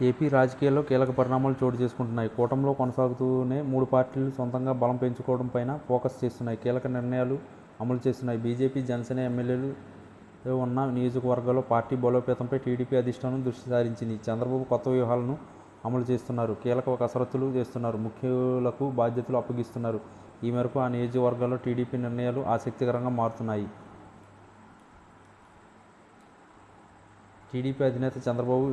AP రాజకీయాల్లో కీలక పరిణామాలు చోటు చేసుకుంటున్నాయి. కూటమిలో కొనసాగుతూనే 3 పార్టీలు సొంతంగా బలం పెంచుకోవడం పైన ఫోకస్ చేస్తున్నాయి. కీలక నిర్ణయాలు అమలు చేస్తున్నాయి. బీజేపీ, జనసేన ఎమ్మెల్యేలు ఉన్న నియోజకవర్గాల్లో పార్టీ బలోపేతంపై టీడీపీ అధిష్టానం దృష్టి సారించింది. చంద్రబాబు కొత్త వ్యూహాలను అమలు చేస్తున్నారు. కీలక కసరత్తులు చేస్తున్నారు. ముఖ్యులకు బాధ్యతలు అప్పగిస్తున్నారు. ఈ మేరకు ఆ నియోజకవర్గాల్లో టీడీపీ నిర్ణయాలు ఆసక్తికరంగా మారుతున్నాయి. టీడీపీ అధినేత చంద్రబాబు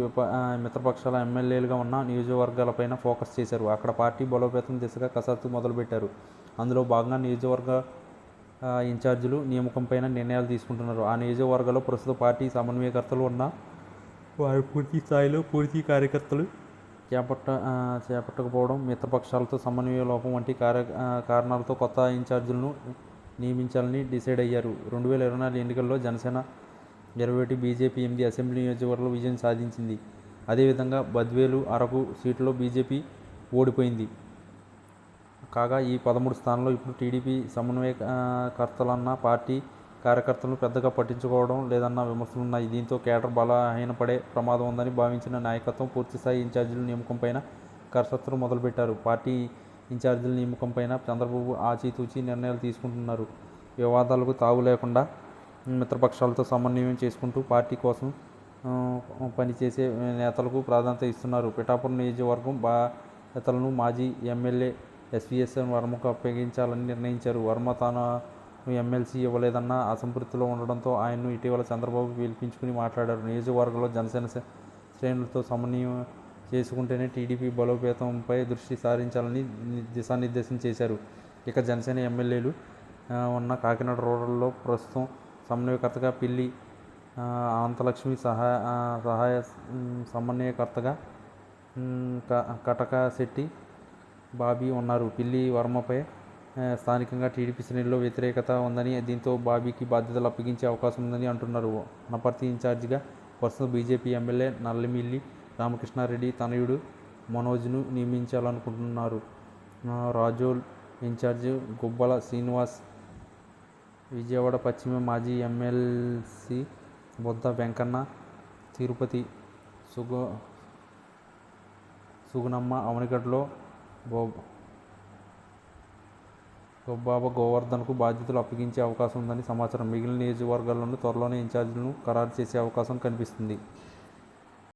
మిత్రపక్షాల ఎమ్మెల్యేలుగా ఉన్న నియోజకవర్గాలపైన ఫోకస్ చేశారు. అక్కడ పార్టీ బలోపేతం దిశగా కసరత్తు మొదలుపెట్టారు. అందులో భాగంగా నియోజకవర్గ ఇన్ఛార్జీలు నియామకంపైన నిర్ణయాలు తీసుకుంటున్నారు. ఆ నియోజకవర్గాల్లో ప్రస్తుత పార్టీ సమన్వయకర్తలు ఉన్న వారు పూర్తి స్థాయిలో కార్యకర్తలు చేపట్టకపోవడం, మిత్రపక్షాలతో సమన్వయ లోపం వంటి కారణాలతో కొత్త ఇన్ఛార్జీలను నియమించాలని డిసైడ్ అయ్యారు. 2024 ఎన్నికల్లో జనసేన 21, బీజేపీ 8 అసెంబ్లీ నియోజకవర్గాల్లో విజయం సాధించింది. అదేవిధంగా బద్వేలు, అరకు సీట్లో బీజేపీ ఓడిపోయింది. కాగా ఈ 13 స్థానాల్లో ఇప్పుడు టీడీపీ సమన్వయకర్తలన్న పార్టీ కార్యకర్తలను పెద్దగా పట్టించుకోవడం లేదన్న విమర్శలున్నాయి. దీంతో కేడర్ బలహీనపడే ప్రమాదం ఉందని భావించిన నాయకత్వం పూర్తిస్థాయి ఇన్ఛార్జీల నియామకంపైన కసరత్తులు మొదలుపెట్టారు. పార్టీ ఇన్ఛార్జీల నియామకంపైన చంద్రబాబు ఆచితూచి నిర్ణయాలు తీసుకుంటున్నారు. వివాదాలకు తావు లేకుండా మిత్రపక్షాలతో సమన్వయం చేసుకుంటూ పార్టీ కోసం పనిచేసే నేతలకు ప్రాధాన్యత ఇస్తున్నారు. పిఠాపురం నియోజకవర్గం బాధ్యతలను మాజీ ఎమ్మెల్యే ఎస్వీఎస్ వర్మకు అప్పగించాలని నిర్ణయించారు. వర్మ తాను ఎమ్మెల్సీ ఇవ్వలేదన్న అసంతృప్తిలో ఉండడంతో ఆయన్ను ఇటీవల చంద్రబాబు పిలిపించుకుని మాట్లాడారు. నియోజకవర్గంలో జనసేన శ్రేణులతో సమన్వయం చేసుకుంటేనే టీడీపీ బలోపేతంపై దృష్టి సారించాలని దిశానిర్దేశం చేశారు. ఇక జనసేన ఎమ్మెల్యేలు ఉన్న కాకినాడ రూరల్లో ప్రస్తుతం సమన్వయకర్తగా పిల్లి అనంతలక్ష్మి, సహాయ సమన్వయకర్తగా కటకశెట్టి బాబీ ఉన్నారు. పిల్లి వర్మపై స్థానికంగా టీడీపీ శ్రేణుల్లో వ్యతిరేకత ఉందని, దీంతో బాబీకి బాధ్యతలు అప్పగించే అవకాశం ఉందని అంటున్నారు. వనపర్తి ఇన్ఛార్జిగా ప్రస్తుతం బీజేపీ ఎమ్మెల్యే నల్లమిల్లి రామకృష్ణారెడ్డి తనయుడు మనోజ్ను నియమించాలనుకుంటున్నారు. రాజోల్ ఇన్ఛార్జి గుబ్బల శ్రీనివాస్, విజయవాడ పశ్చిమ మాజీ ఎమ్మెల్సీ బొద్ద వెంకన్న, తిరుపతి సుగుణమ్మ, అవనిగడ్డలో గొబ్బాబ గోవర్ధన్కు బాధ్యతలు అప్పగించే అవకాశం ఉందని సమాచారం. మిగిలిన నియోజకవర్గాల్లోనూ త్వరలోనే ఇన్ఛార్జీలను ఖరారు చేసే అవకాశం కనిపిస్తుంది.